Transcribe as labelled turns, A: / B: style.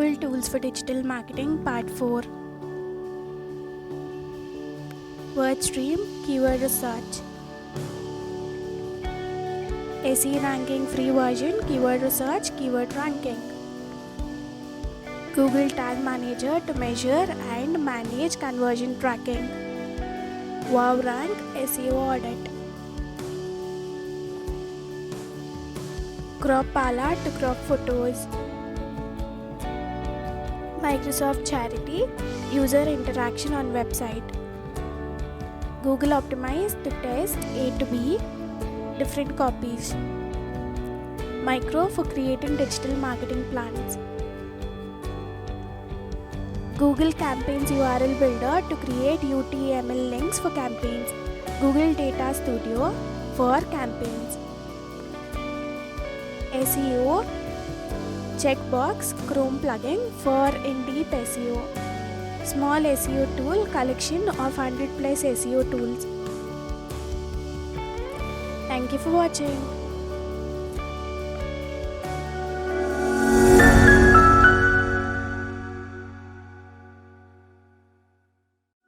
A: Powerful Tools for Digital Marketing Part 4. Word Stream Keyword Research. SE Ranking Free Version Keyword Research Keyword Ranking. Google Tag Manager to measure and manage conversion tracking. Wow Rank SEO Audit. Crop Pala to crop photos. Microsoft Charity User Interaction on Website. Google Optimize to test A to B different copies. Micro for creating digital marketing plans. Google Campaigns URL Builder to create UTML links for campaigns. Google Data Studio for campaigns. SEO Checkbox Chrome plugin for in-deep SEO. Small SEO tool collection of 100+ SEO tools. Thank you for watching.